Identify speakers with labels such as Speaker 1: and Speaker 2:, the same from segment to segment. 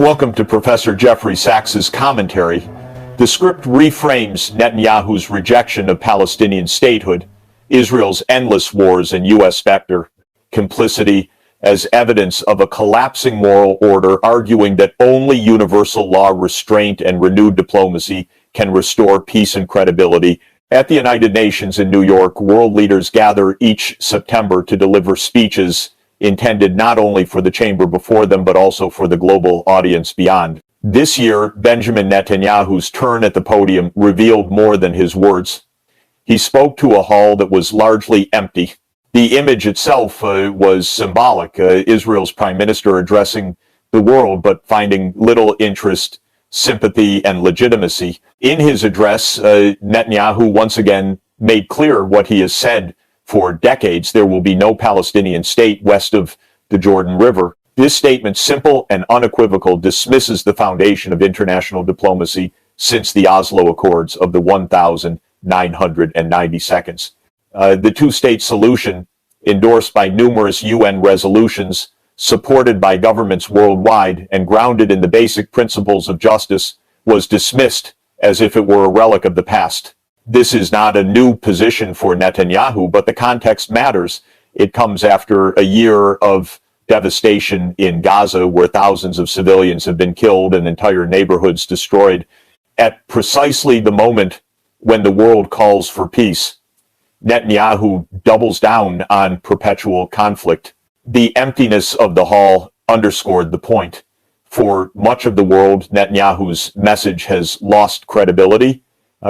Speaker 1: Welcome to Professor Jeffrey Sachs's commentary. The script reframes Netanyahu's rejection of Palestinian statehood, Israel's endless wars and U.S. specter complicity as evidence of a collapsing moral order, arguing that only universal law restraint and renewed diplomacy can restore peace and credibility. At the United Nations in New York, world leaders gather each September to deliver speeches intended not only for the chamber before them, but also for the global audience beyond. This year, Benjamin Netanyahu's turn at the podium revealed more than his words. He spoke to a hall that was largely empty. The image itself was symbolic. Israel's prime minister addressing the world, but finding little interest, sympathy, and legitimacy. In his address, Netanyahu once again made clear what he has said for decades: there will be no Palestinian state west of the Jordan River. This statement, simple and unequivocal, dismisses the foundation of international diplomacy since the Oslo Accords of the 1990 seconds. The two-state solution, endorsed by numerous UN resolutions, supported by governments worldwide, and grounded in the basic principles of justice, was dismissed as if it were a relic of the past. This is not a new position for Netanyahu, but the context matters. It comes after a year of devastation in Gaza, where thousands of civilians have been killed and entire neighborhoods destroyed. At precisely the moment when the world calls for peace, Netanyahu doubles down on perpetual conflict. The emptiness of the hall underscored the point. For much of the world, Netanyahu's message has lost credibility.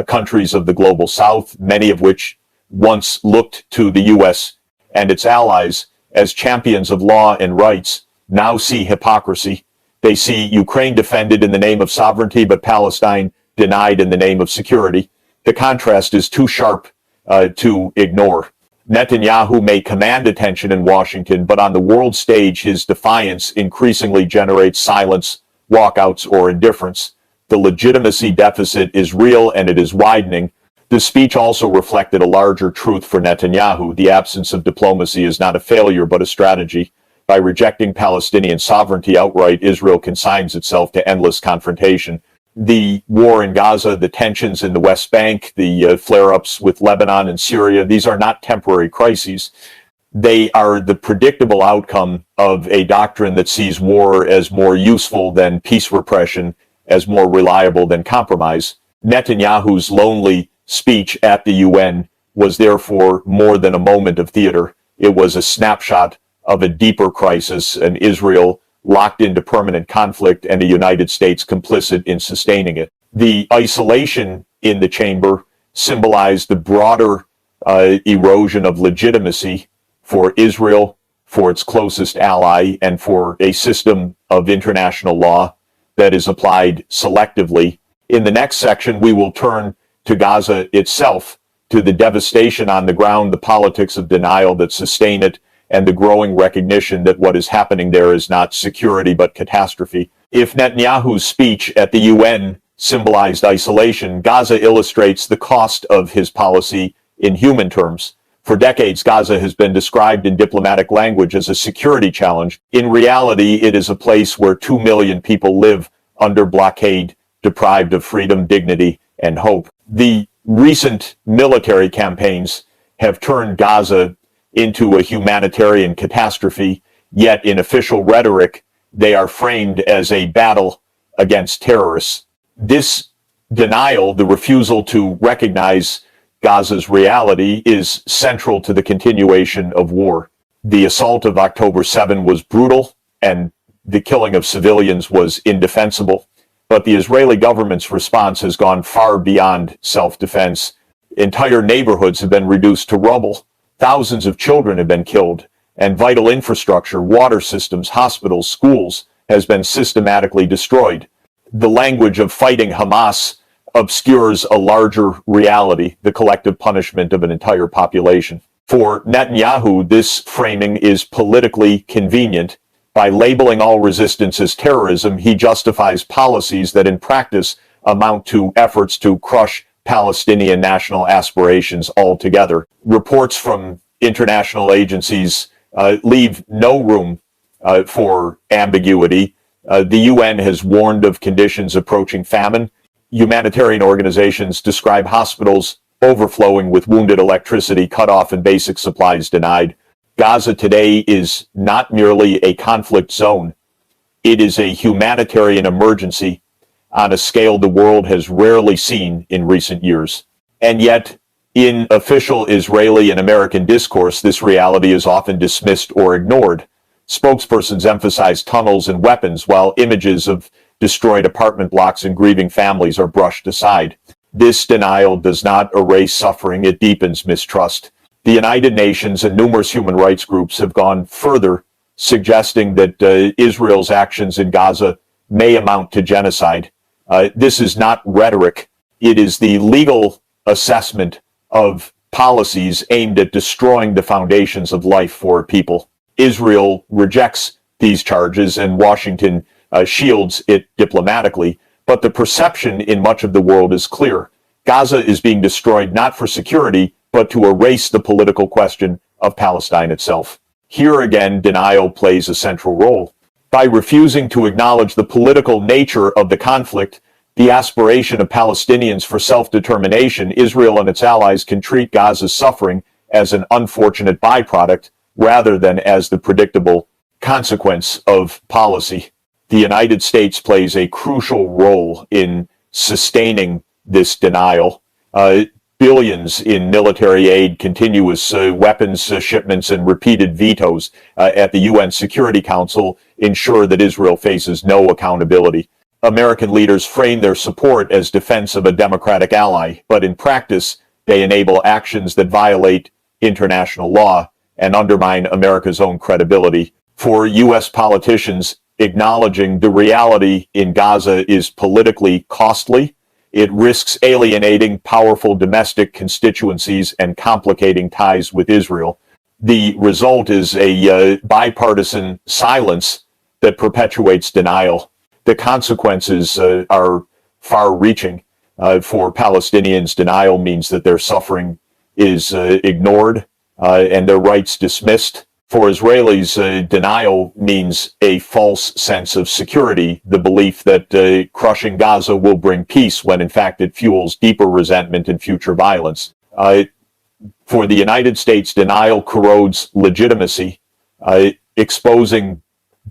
Speaker 1: Countries of the global south, many of which once looked to the U.S. and its allies as champions of law and rights, now see hypocrisy. They see Ukraine defended in the name of sovereignty, but Palestine denied in the name of security. The contrast is too sharp to ignore. Netanyahu may command attention in Washington, but on the world stage, his defiance increasingly generates silence, walkouts, or indifference. The legitimacy deficit is real, and it is widening. The speech also reflected a larger truth for Netanyahu. The absence of diplomacy is not a failure, but a strategy. By rejecting Palestinian sovereignty outright, Israel consigns itself to endless confrontation. The war in Gaza, the tensions in the West Bank, the flare-ups with Lebanon and Syria, these are not temporary crises. They are the predictable outcome of a doctrine that sees war as more useful than peace repression, as more reliable than compromise. Netanyahu's lonely speech at the UN was therefore more than a moment of theater. It was a snapshot of a deeper crisis, an Israel locked into permanent conflict and a United States complicit in sustaining it. The isolation in the chamber symbolized the broader erosion of legitimacy for Israel, for its closest ally, and for a system of international law that is applied selectively. In the next section, we will turn to Gaza itself, to the devastation on the ground, the politics of denial that sustain it, and the growing recognition that what is happening there is not security but catastrophe. If Netanyahu's speech at the UN symbolized isolation, Gaza illustrates the cost of his policy in human terms. For decades, Gaza has been described in diplomatic language as a security challenge. In reality, it is a place where 2 million people live under blockade, deprived of freedom, dignity, and hope. The recent military campaigns have turned Gaza into a humanitarian catastrophe, yet in official rhetoric, they are framed as a battle against terrorists. This denial, the refusal to recognize Gaza's reality, is central to the continuation of war. The assault of October 7 was brutal, and the killing of civilians was indefensible. But the Israeli government's response has gone far beyond self-defense. Entire neighborhoods have been reduced to rubble. Thousands of children have been killed, and vital infrastructure, water systems, hospitals, schools, has been systematically destroyed. The language of fighting Hamas obscures a larger reality, the collective punishment of an entire population. For Netanyahu, this framing is politically convenient. By labeling all resistance as terrorism, he justifies policies that in practice amount to efforts to crush Palestinian national aspirations altogether. Reports from international agencies leave no room for ambiguity. The UN has warned of conditions approaching famine. Humanitarian organizations describe hospitals overflowing with wounded, electricity cut off, and basic supplies denied. Gaza today is not merely a conflict zone. It is a humanitarian emergency on a scale the world has rarely seen in recent years. And yet, in official Israeli and American discourse, this reality is often dismissed or ignored. Spokespersons emphasize tunnels and weapons, while images of destroyed apartment blocks and grieving families are brushed aside. This denial does not erase suffering, it deepens mistrust. The United Nations and numerous human rights groups have gone further, suggesting that Israel's actions in Gaza may amount to genocide. This is not rhetoric. It is the legal assessment of policies aimed at destroying the foundations of life for people. Israel rejects these charges, and Washington shields it diplomatically, but the perception in much of the world is clear. Gaza is being destroyed not for security, but to erase the political question of Palestine itself. Here again, denial plays a central role. By refusing to acknowledge the political nature of the conflict, the aspiration of Palestinians for self-determination, Israel and its allies can treat Gaza's suffering as an unfortunate byproduct rather than as the predictable consequence of policy. The United States plays a crucial role in sustaining this denial. Billions in military aid, continuous weapons shipments, and repeated vetoes at the UN Security Council ensure that Israel faces no accountability. American leaders frame their support as defense of a democratic ally, but in practice, they enable actions that violate international law and undermine America's own credibility. For U.S. politicians, acknowledging the reality in Gaza is politically costly. It risks alienating powerful domestic constituencies and complicating ties with Israel. The result is a bipartisan silence that perpetuates denial. The consequences are far-reaching. For Palestinians, denial means that their suffering is ignored and their rights dismissed. For Israelis, denial means a false sense of security, the belief that crushing Gaza will bring peace when in fact it fuels deeper resentment and future violence. For the United States, denial corrodes legitimacy, exposing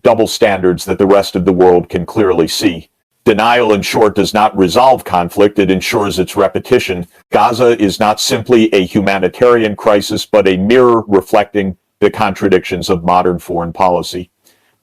Speaker 1: double standards that the rest of the world can clearly see. Denial, in short, does not resolve conflict, it ensures its repetition. Gaza is not simply a humanitarian crisis, but a mirror reflecting the contradictions of modern foreign policy.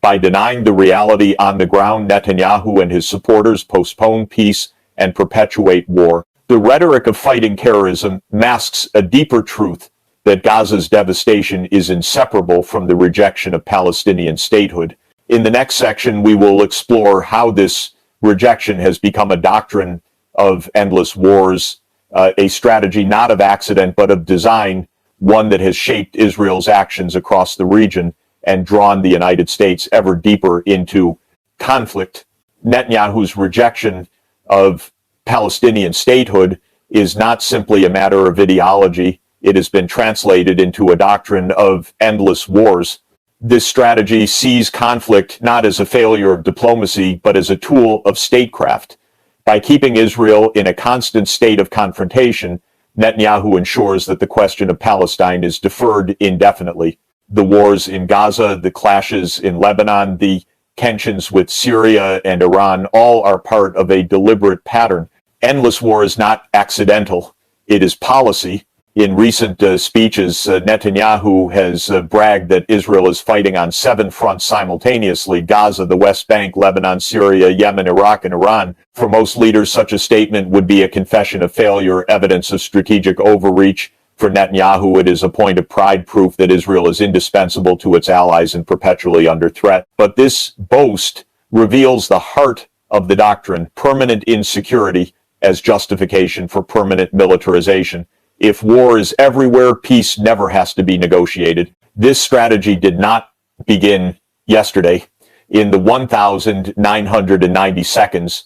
Speaker 1: By denying the reality on the ground, Netanyahu and his supporters postpone peace and perpetuate war. The rhetoric of fighting terrorism masks a deeper truth that Gaza's devastation is inseparable from the rejection of Palestinian statehood. In the next section, we will explore how this rejection has become a doctrine of endless wars, a strategy not of accident but of design, one that has shaped Israel's actions across the region and drawn the United States ever deeper into conflict. Netanyahu's rejection of Palestinian statehood is not simply a matter of ideology. It has been translated into a doctrine of endless wars. This strategy sees conflict not as a failure of diplomacy, but as a tool of statecraft. By keeping Israel in a constant state of confrontation, Netanyahu ensures that the question of Palestine is deferred indefinitely. The wars in Gaza, the clashes in Lebanon, the tensions with Syria and Iran all are part of a deliberate pattern. Endless war is not accidental. It is policy. In recent speeches, Netanyahu has bragged that Israel is fighting on 7 fronts simultaneously: Gaza, the West Bank, Lebanon, Syria, Yemen, Iraq, and Iran. For most leaders, such a statement would be a confession of failure, evidence of strategic overreach. For Netanyahu, it is a point of pride, proof that Israel is indispensable to its allies and perpetually under threat. But this boast reveals the heart of the doctrine: permanent insecurity as justification for permanent militarization. If war is everywhere, peace never has to be negotiated. This strategy did not begin yesterday. In the 1,990 seconds,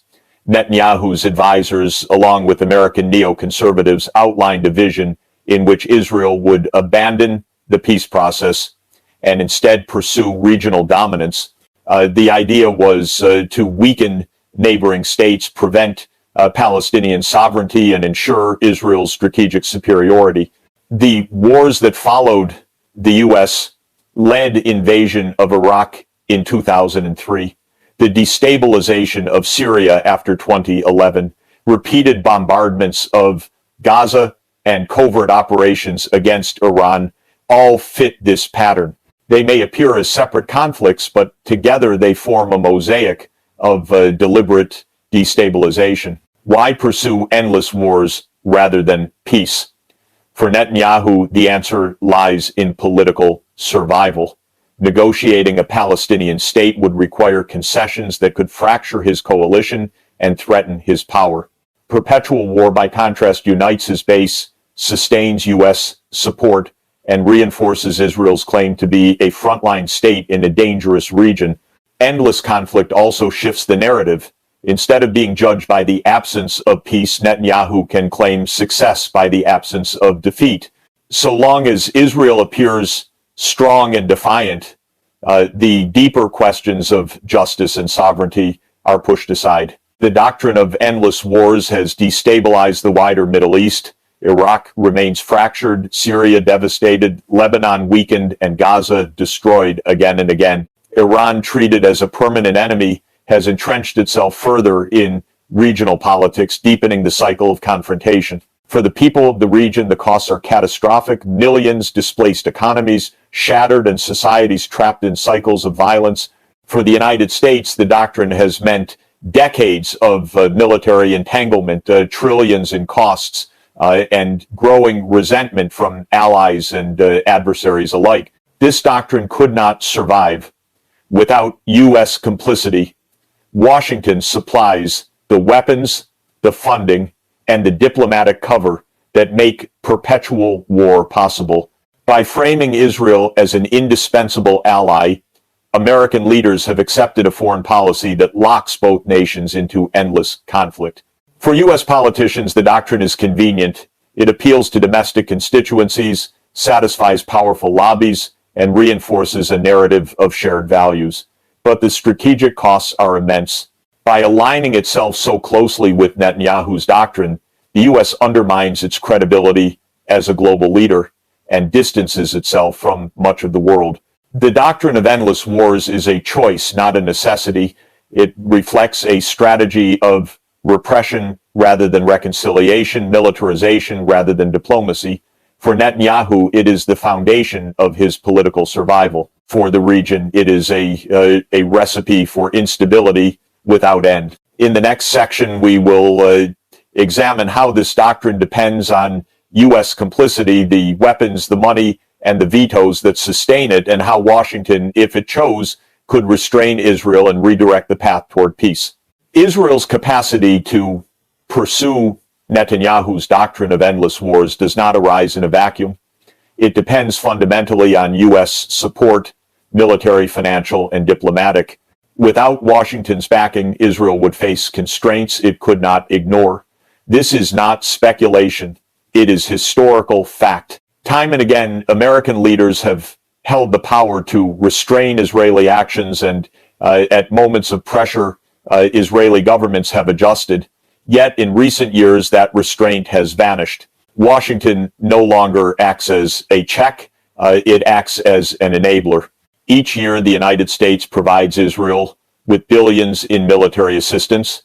Speaker 1: Netanyahu's advisors, along with American neoconservatives, outlined a vision in which Israel would abandon the peace process and instead pursue regional dominance. The idea was to weaken neighboring states, prevent Palestinian sovereignty, and ensure Israel's strategic superiority. The wars that followed the U.S. led invasion of Iraq in 2003, the destabilization of Syria after 2011, repeated bombardments of Gaza, and covert operations against Iran all fit this pattern. They may appear as separate conflicts, but together they form a mosaic of deliberate destabilization. Why pursue endless wars rather than peace? For Netanyahu, the answer lies in political survival. Negotiating a Palestinian state would require concessions that could fracture his coalition and threaten his power. Perpetual war, by contrast, unites his base, sustains U.S. support, and reinforces Israel's claim to be a frontline state in a dangerous region. Endless conflict also shifts the narrative. Instead of being judged by the absence of peace, Netanyahu can claim success by the absence of defeat. So long as Israel appears strong and defiant, the deeper questions of justice and sovereignty are pushed aside. The doctrine of endless wars has destabilized the wider Middle East. Iraq remains fractured, Syria devastated, Lebanon weakened, and Gaza destroyed again and again. Iran, treated as a permanent enemy, has entrenched itself further in regional politics, deepening the cycle of confrontation. For the people of the region, the costs are catastrophic: millions, displaced economies shattered, and societies trapped in cycles of violence. For the United States, the doctrine has meant decades of military entanglement, trillions in costs, and growing resentment from allies and adversaries alike. This doctrine could not survive without U.S. complicity. Washington supplies the weapons, the funding, and the diplomatic cover that make perpetual war possible. By framing Israel as an indispensable ally, American leaders have accepted a foreign policy that locks both nations into endless conflict. For U.S. politicians, the doctrine is convenient. It appeals to domestic constituencies, satisfies powerful lobbies, and reinforces a narrative of shared values. But the strategic costs are immense. By aligning itself so closely with Netanyahu's doctrine, the U.S. undermines its credibility as a global leader and distances itself from much of the world. The doctrine of endless wars is a choice, not a necessity. It reflects a strategy of repression rather than reconciliation, militarization rather than diplomacy. For Netanyahu, it is the foundation of his political survival. For the region, it is a recipe for instability without end. In the next section, we will examine how this doctrine depends on U.S. complicity, the weapons, the money, and the vetoes that sustain it, and how Washington, if it chose, could restrain Israel and redirect the path toward peace. Israel's capacity to pursue Netanyahu's doctrine of endless wars does not arise in a vacuum. It depends fundamentally on U.S. support, military, financial, and diplomatic. Without Washington's backing, Israel would face constraints it could not ignore. This is not speculation. It is historical fact. Time and again, American leaders have held the power to restrain Israeli actions, and at moments of pressure, Israeli governments have adjusted. Yet in recent years, that restraint has vanished. Washington no longer acts as a check, it acts as an enabler. Each year, the United States provides Israel with billions in military assistance.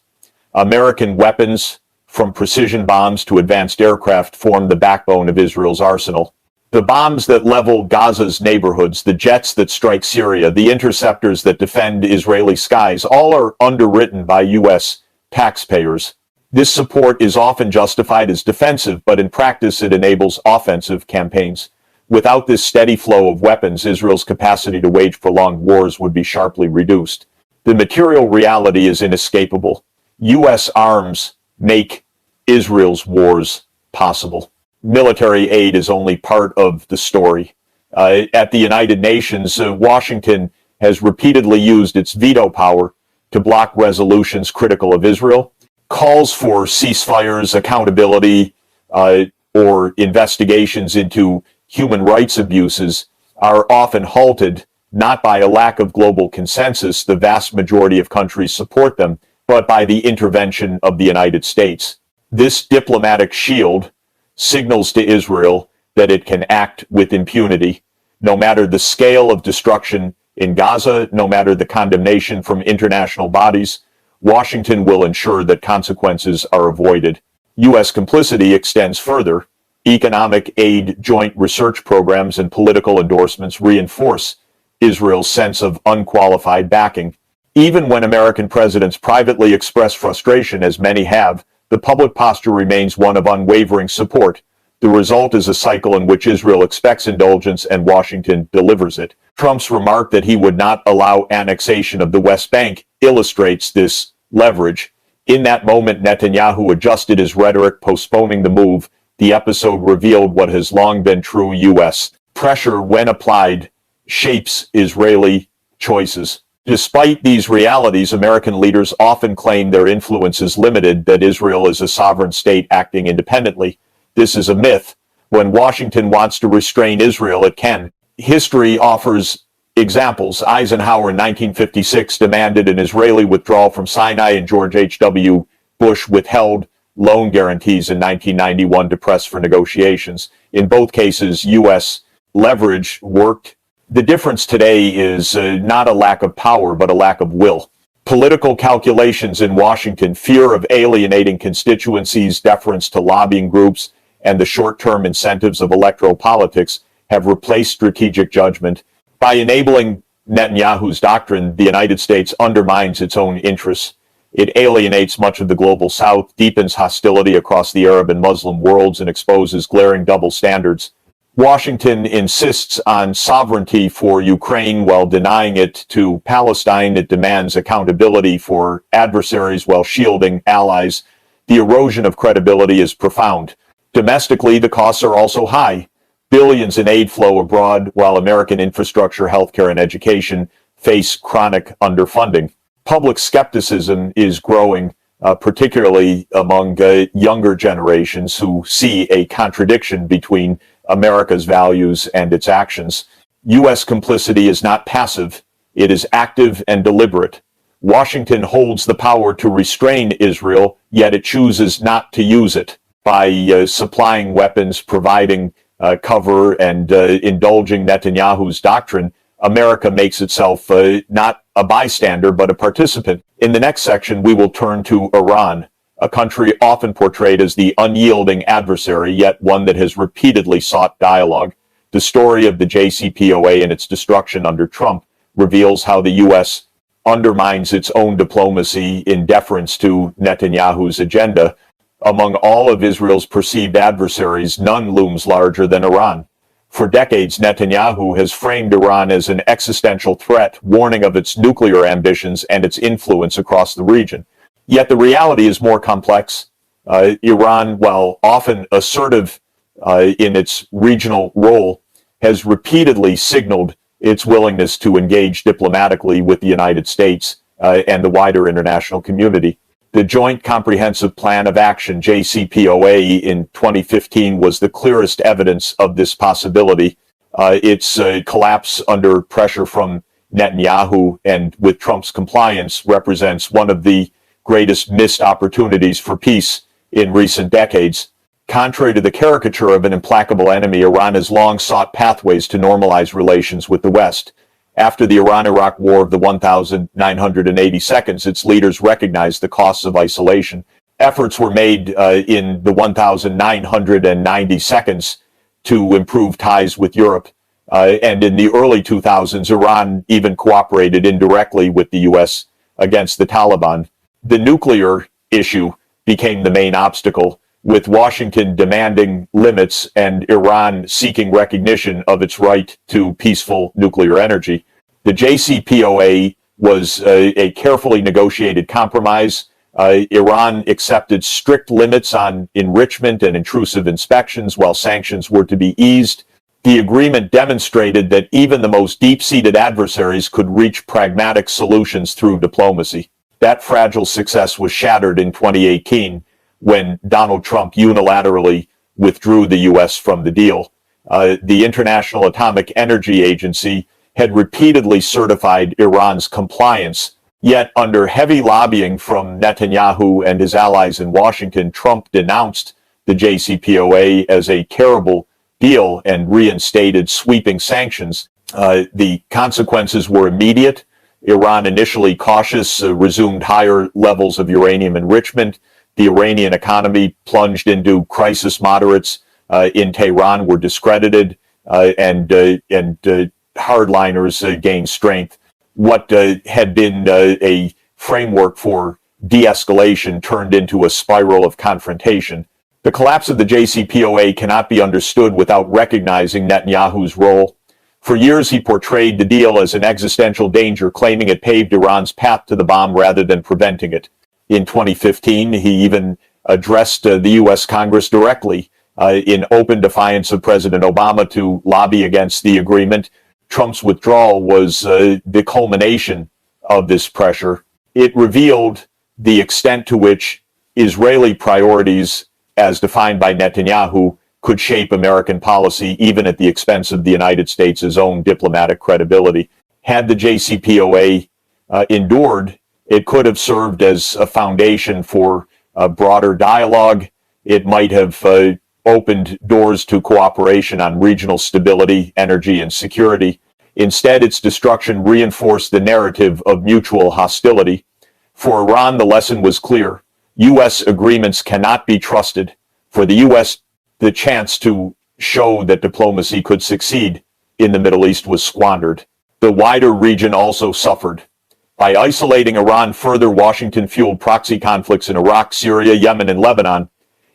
Speaker 1: American weapons, from precision bombs to advanced aircraft, form the backbone of Israel's arsenal. The bombs that level Gaza's neighborhoods, the jets that strike Syria, the interceptors that defend Israeli skies, all are underwritten by U.S. taxpayers. This support is often justified as defensive, but in practice it enables offensive campaigns. Without this steady flow of weapons, Israel's capacity to wage prolonged wars would be sharply reduced. The material reality is inescapable. U.S. arms make Israel's wars possible. Military aid is only part of the story. At the United Nations, Washington has repeatedly used its veto power to block resolutions critical of Israel. Calls for ceasefires, accountability, or investigations into human rights abuses are often halted not by a lack of global consensus. The vast majority of countries support them, but by the intervention of the United States. This diplomatic shield signals to Israel that it can act with impunity, no matter the scale of destruction in Gaza, no matter the condemnation from international bodies. Washington will ensure that consequences are avoided. U.S. complicity extends further. Economic aid, joint research programs, and political endorsements reinforce Israel's sense of unqualified backing. Even when American presidents privately express frustration, as many have, the public posture remains one of unwavering support. The result is a cycle in which Israel expects indulgence and Washington delivers it. Trump's remark that he would not allow annexation of the West Bank illustrates this leverage. In that moment, Netanyahu adjusted his rhetoric, postponing the move. The episode revealed what has long been true: U.S. pressure, when applied, shapes Israeli choices. Despite these realities, American leaders often claim their influence is limited, that Israel is a sovereign state acting independently. This is a myth. When Washington wants to restrain Israel, it can. History offers examples. Eisenhower in 1956 demanded an Israeli withdrawal from Sinai, and George H.W. Bush withheld loan guarantees in 1991 to press for negotiations. In both cases, U.S. leverage worked. The difference today is not a lack of power, but a lack of will. Political calculations in Washington, fear of alienating constituencies, deference to lobbying groups, and the short-term incentives of electoral politics have replaced strategic judgment. By enabling Netanyahu's doctrine, the United States undermines its own interests. It alienates much of the global South, deepens hostility across the Arab and Muslim worlds, and exposes glaring double standards. Washington insists on sovereignty for Ukraine while denying it to Palestine. It demands accountability for adversaries while shielding allies. The erosion of credibility is profound. Domestically, the costs are also high. Billions in aid flow abroad, while American infrastructure, healthcare, and education face chronic underfunding. Public skepticism is growing, particularly among younger generations who see a contradiction between America's values and its actions. U.S. complicity is not passive, it is active and deliberate. Washington holds the power to restrain Israel, yet it chooses not to use it. By supplying weapons, providing cover, and indulging Netanyahu's doctrine, America makes itself not a bystander, but a participant. In the next section, we will turn to Iran, a country often portrayed as the unyielding adversary, yet one that has repeatedly sought dialogue. The story of the JCPOA and its destruction under Trump reveals how the U.S. undermines its own diplomacy in deference to Netanyahu's agenda. Among all of Israel's perceived adversaries, none looms larger than Iran. For decades, Netanyahu has framed Iran as an existential threat, warning of its nuclear ambitions and its influence across the region. Yet the reality is more complex. Iran, while often assertive in its regional role, has repeatedly signaled its willingness to engage diplomatically with the United States and the wider international community. The Joint Comprehensive Plan of Action, JCPOA, in 2015 was the clearest evidence of this possibility. Its collapse under pressure from Netanyahu and with Trump's compliance represents one of the greatest missed opportunities for peace in recent decades. Contrary to the caricature of an implacable enemy, Iran has long sought pathways to normalize relations with the West. After the Iran-Iraq War of the 1,980 seconds, its leaders recognized the costs of isolation. Efforts were made in the 1,990 seconds to improve ties with Europe. And in the early 2000s, Iran even cooperated indirectly with the U.S. against the Taliban. The nuclear issue became the main obstacle, with Washington demanding limits and Iran seeking recognition of its right to peaceful nuclear energy. The JCPOA was a carefully negotiated compromise. Iran accepted strict limits on enrichment and intrusive inspections, while sanctions were to be eased. The agreement demonstrated that even the most deep-seated adversaries could reach pragmatic solutions through diplomacy. That fragile success was shattered in 2018 when Donald Trump unilaterally withdrew the U.S. from the deal. The International Atomic Energy Agency had repeatedly certified Iran's compliance. Yet, under heavy lobbying from Netanyahu and his allies in Washington, Trump denounced the JCPOA as a terrible deal and reinstated sweeping sanctions. The consequences were immediate. Iran, initially cautious, resumed higher levels of uranium enrichment. The Iranian economy plunged into crisis. Moderates in Tehran were discredited, and hardliners gained strength. What had been a framework for de-escalation turned into a spiral of confrontation. The collapse of the JCPOA cannot be understood without recognizing Netanyahu's role. For years, he portrayed the deal as an existential danger, claiming it paved Iran's path to the bomb rather than preventing it. In 2015, he even addressed the U.S. Congress directly in open defiance of President Obama to lobby against the agreement. Trump's withdrawal was the culmination of this pressure. It revealed the extent to which Israeli priorities, as defined by Netanyahu, could shape American policy even at the expense of the United States' own diplomatic credibility. Had the JCPOA endured, it could have served as a foundation for a broader dialogue. It might have opened doors to cooperation on regional stability, energy, and security. Instead, its destruction reinforced the narrative of mutual hostility. For Iran, the lesson was clear. U.S. agreements cannot be trusted. For the U.S., the chance to show that diplomacy could succeed in the Middle East was squandered. The wider region also suffered. By isolating Iran further, Washington fueled proxy conflicts in Iraq, Syria, Yemen, and Lebanon.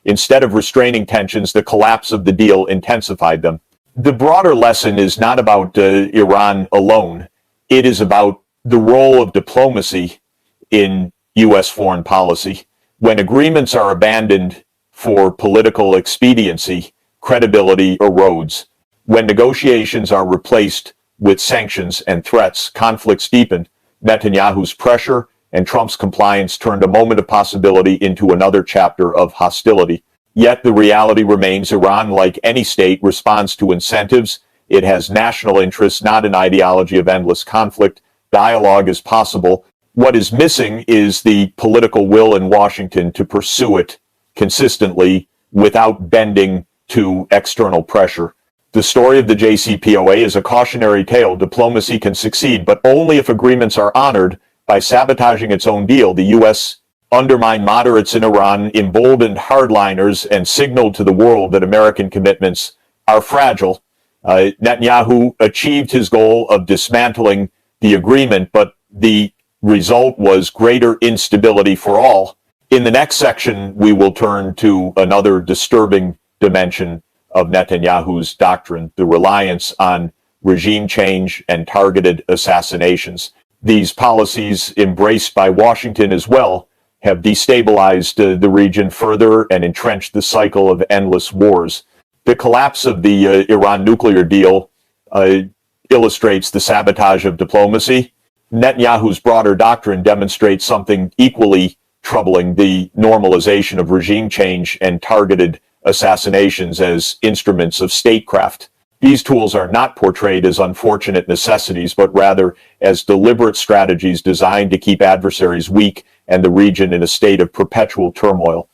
Speaker 1: Instead of restraining tensions, the collapse of the deal intensified them. The broader lesson is not about Iran alone. It is about the role of diplomacy in U.S. foreign policy. When agreements are abandoned for political expediency, credibility erodes. When negotiations are replaced with sanctions and threats, conflicts deepen. Netanyahu's pressure and Trump's compliance turned a moment of possibility into another chapter of hostility. Yet the reality remains: Iran, like any state, responds to incentives. It has national interests, not an ideology of endless conflict. Dialogue is possible. What is missing is the political will in Washington to pursue it consistently without bending to external pressure. The story of the JCPOA is a cautionary tale. Diplomacy can succeed, but only if agreements are honored. By sabotaging its own deal, the U.S. undermined moderates in Iran, emboldened hardliners, and signaled to the world that American commitments are fragile. Netanyahu achieved his goal of dismantling the agreement, but the result was greater instability for all. In the next section, we will turn to another disturbing dimension of Netanyahu's doctrine: the reliance on regime change and targeted assassinations. These policies, embraced by Washington as well, have destabilized the region further and entrenched the cycle of endless wars. The collapse of the Iran nuclear deal illustrates the sabotage of diplomacy. Netanyahu's broader doctrine demonstrates something equally troubling: the normalization of regime change and targeted assassinations as instruments of statecraft. These tools are not portrayed as unfortunate necessities, but rather as deliberate strategies designed to keep adversaries weak and the region in a state of perpetual turmoil.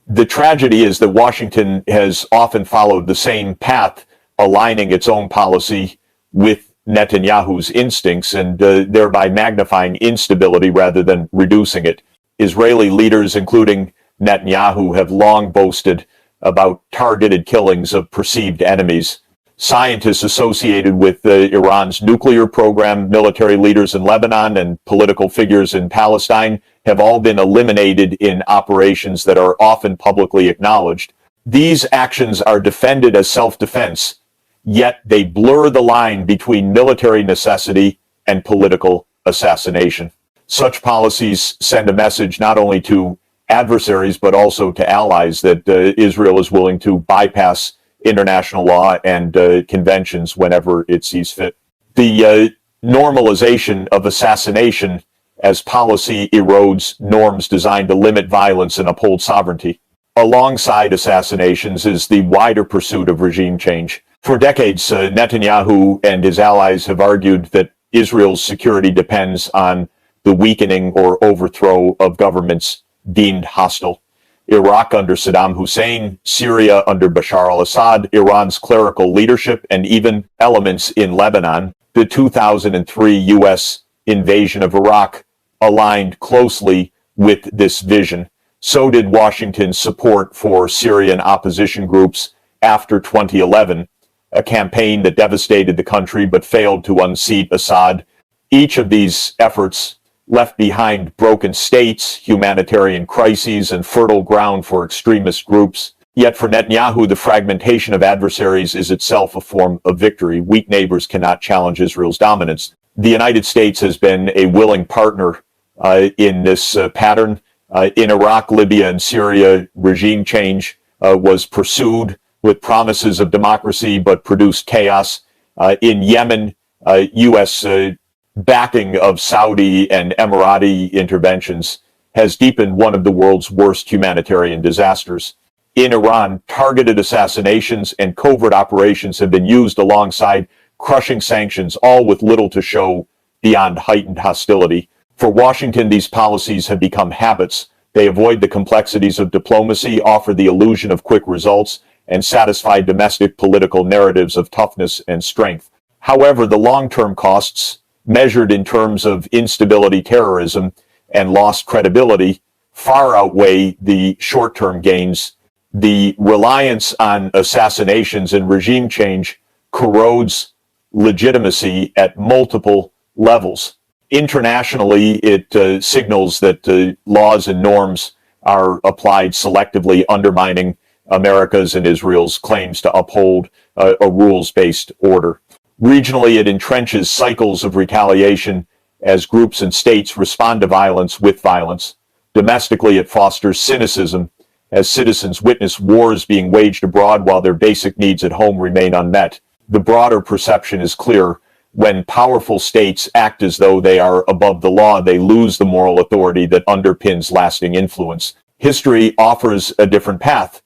Speaker 1: The tragedy is that Washington has often followed the same path, aligning its own policy with Netanyahu's instincts and thereby magnifying instability rather than reducing it. Israeli leaders, including Netanyahu, have long boasted about targeted killings of perceived enemies. Scientists associated with Iran's nuclear program, military leaders in Lebanon, and political figures in Palestine have all been eliminated in operations that are often publicly acknowledged. These actions are defended as self-defense, yet they blur the line between military necessity and political assassination. Such policies send a message not only to adversaries but also to allies that Israel is willing to bypass international law and conventions whenever it sees fit. The normalization of assassination as policy erodes norms designed to limit violence and uphold sovereignty. Alongside assassinations is the wider pursuit of regime change. For decades, Netanyahu and his allies have argued that Israel's security depends on the weakening or overthrow of governments deemed hostile. Iraq under Saddam Hussein, Syria under Bashar al-Assad, Iran's clerical leadership, and even elements in Lebanon. The 2003 U.S. invasion of Iraq aligned closely with this vision. So did Washington's support for Syrian opposition groups after 2011, a campaign that devastated the country but failed to unseat Assad. Each of these efforts left behind broken states, humanitarian crises, and fertile ground for extremist groups. Yet for Netanyahu, the fragmentation of adversaries is itself a form of victory. Weak neighbors cannot challenge Israel's dominance. The United States has been a willing partner in this pattern. In Iraq, Libya, and Syria, regime change was pursued with promises of democracy but produced chaos. In Yemen, U.S. Backing of Saudi and Emirati interventions has deepened one of the world's worst humanitarian disasters. In Iran, targeted assassinations and covert operations have been used alongside crushing sanctions, all with little to show beyond heightened hostility. For Washington, these policies have become habits. They avoid the complexities of diplomacy, offer the illusion of quick results, and satisfy domestic political narratives of toughness and strength. However, the long-term costs, measured in terms of instability, terrorism, and lost credibility, far outweigh the short-term gains. The reliance on assassinations and regime change corrodes legitimacy at multiple levels. Internationally, it signals that laws and norms are applied selectively, undermining America's and Israel's claims to uphold a rules-based order. Regionally, it entrenches cycles of retaliation as groups and states respond to violence with violence. Domestically, it fosters cynicism as citizens witness wars being waged abroad while their basic needs at home remain unmet. The broader perception is clear. When powerful states act as though they are above the law, they lose the moral authority that underpins lasting influence. History offers a different path.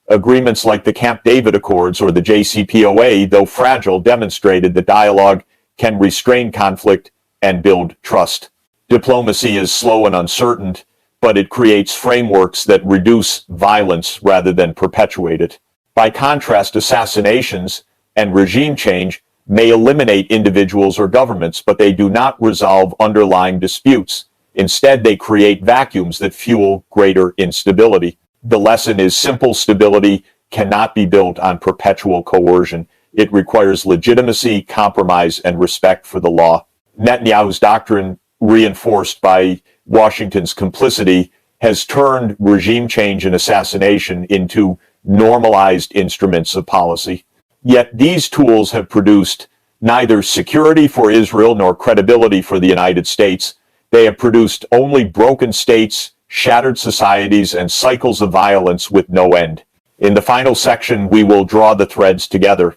Speaker 1: Agreements like the Camp David Accords or the JCPOA, though fragile, demonstrated that dialogue can restrain conflict and build trust. Diplomacy is slow and uncertain, but it creates frameworks that reduce violence rather than perpetuate it. By contrast, assassinations and regime change may eliminate individuals or governments, but they do not resolve underlying disputes. Instead, they create vacuums that fuel greater instability. The lesson is simple: stability cannot be built on perpetual coercion. It requires legitimacy, compromise, and respect for the law. Netanyahu's doctrine, reinforced by Washington's complicity, has turned regime change and assassination into normalized instruments of policy. Yet these tools have produced neither security for Israel nor credibility for the United States. They have produced only broken states, shattered societies, and cycles of violence with no end. In the final section, we will draw the threads together.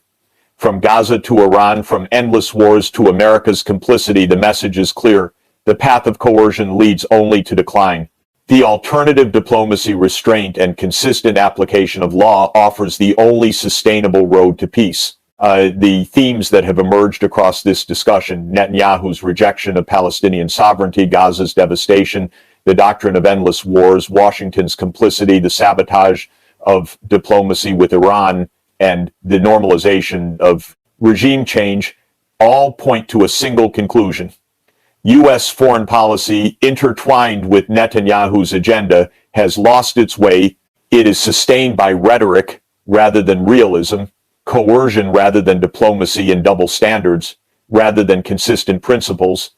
Speaker 1: From Gaza to Iran, from endless wars to America's complicity, the message is clear. The path of coercion leads only to decline. The alternative, diplomacy, restraint, and consistent application of law, offers the only sustainable road to peace. The themes that have emerged across this discussion: Netanyahu's rejection of Palestinian sovereignty, Gaza's devastation, the doctrine of endless wars, Washington's complicity, the sabotage of diplomacy with Iran, and the normalization of regime change, all point to a single conclusion. U.S. foreign policy, intertwined with Netanyahu's agenda, has lost its way. It is sustained by rhetoric rather than realism, coercion rather than diplomacy, and double standards rather than consistent principles.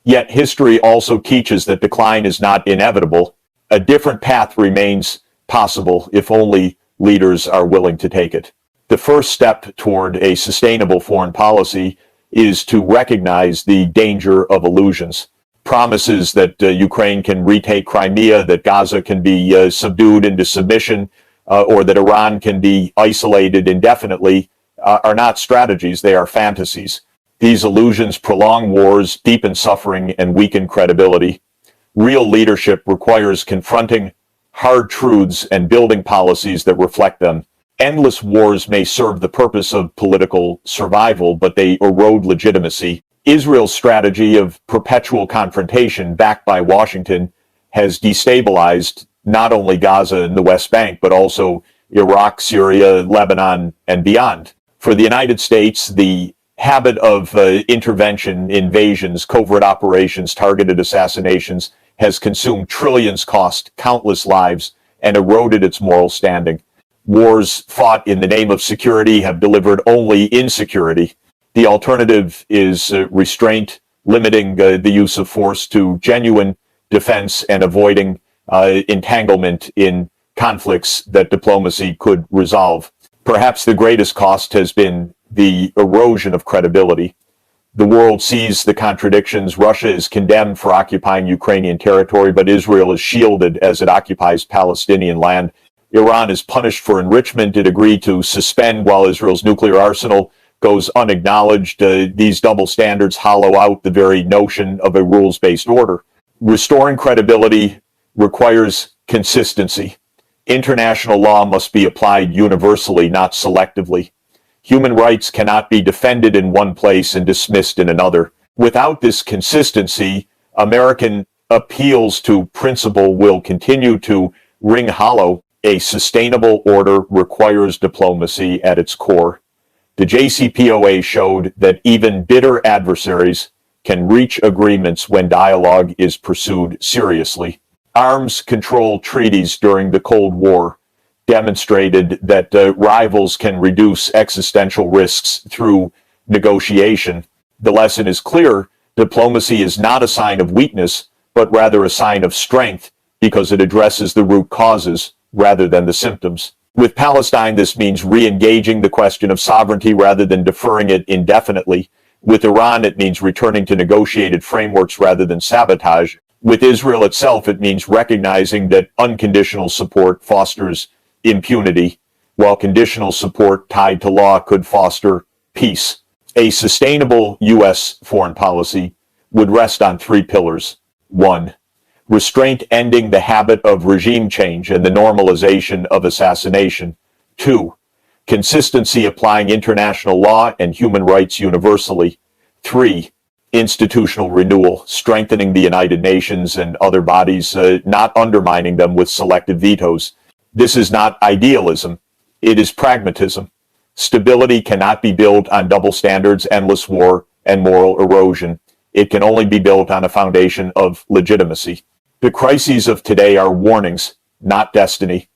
Speaker 1: Yet history also teaches that decline is not inevitable. A different path remains possible if only leaders are willing to take it. The first step toward a sustainable foreign policy is to recognize the danger of illusions. Promises that Ukraine can retake Crimea, that Gaza can be subdued into submission, or that Iran can be isolated indefinitely are not strategies, they are fantasies. These illusions prolong wars, deepen suffering, and weaken credibility. Real leadership requires confronting hard truths and building policies that reflect them. Endless wars may serve the purpose of political survival, but they erode legitimacy. Israel's strategy of perpetual confrontation, backed by Washington, has destabilized not only Gaza and the West Bank, but also Iraq, Syria, Lebanon, and beyond. For the United States, the habit of intervention, invasions, covert operations, targeted assassinations has consumed trillions, cost countless lives, and eroded its moral standing. Wars fought in the name of security have delivered only insecurity. The alternative is restraint, limiting the use of force to genuine defense and avoiding entanglement in conflicts that diplomacy could resolve. Perhaps the greatest cost has been the erosion of credibility. The world sees the contradictions. Russia is condemned for occupying Ukrainian territory, but Israel is shielded as it occupies Palestinian land. Iran is punished for enrichment. It agreed to suspend while Israel's nuclear arsenal goes unacknowledged. These double standards hollow out the very notion of a rules-based order. Restoring credibility requires consistency. International law must be applied universally, not selectively. Human rights cannot be defended in one place and dismissed in another. Without this consistency, American appeals to principle will continue to ring hollow. A sustainable order requires diplomacy at its core. The JCPOA showed that even bitter adversaries can reach agreements when dialogue is pursued seriously. Arms control treaties during the Cold War demonstrated that rivals can reduce existential risks through negotiation. The lesson is clear: diplomacy is not a sign of weakness, but rather a sign of strength, because it addresses the root causes rather than the symptoms. With Palestine, this means re-engaging the question of sovereignty rather than deferring it indefinitely. With Iran, it means returning to negotiated frameworks rather than sabotage. With Israel itself, it means recognizing that unconditional support fosters impunity, while conditional support tied to law could foster peace. A sustainable U.S. foreign policy would rest on three pillars. 1. Restraint, ending the habit of regime change and the normalization of assassination. 2. Consistency, applying international law and human rights universally. 3. Institutional renewal, strengthening the United Nations and other bodies, not undermining them with selective vetoes. This is not idealism. It is pragmatism. Stability cannot be built on double standards, endless war, and moral erosion. It can only be built on a foundation of legitimacy. The crises of today are warnings, not destiny.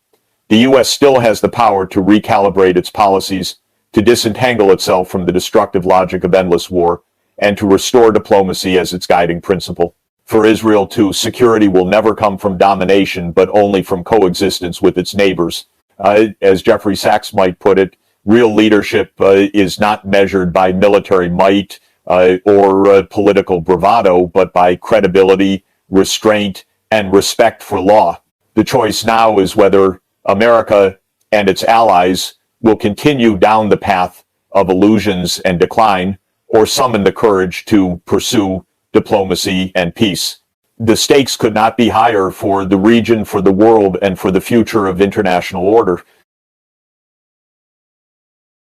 Speaker 1: The U.S. still has the power to recalibrate its policies, to disentangle itself from the destructive logic of endless war, and to restore diplomacy as its guiding principle. For Israel, too, security will never come from domination, but only from coexistence with its neighbors. As Jeffrey Sachs might put it, real leadership is not measured by military might or political bravado, but by credibility, restraint, and respect for law. The choice now is whether America and its allies will continue down the path of illusions and decline, or summon the courage to pursue diplomacy and peace. The stakes could not be higher for the region, for the world, and for the future of international order.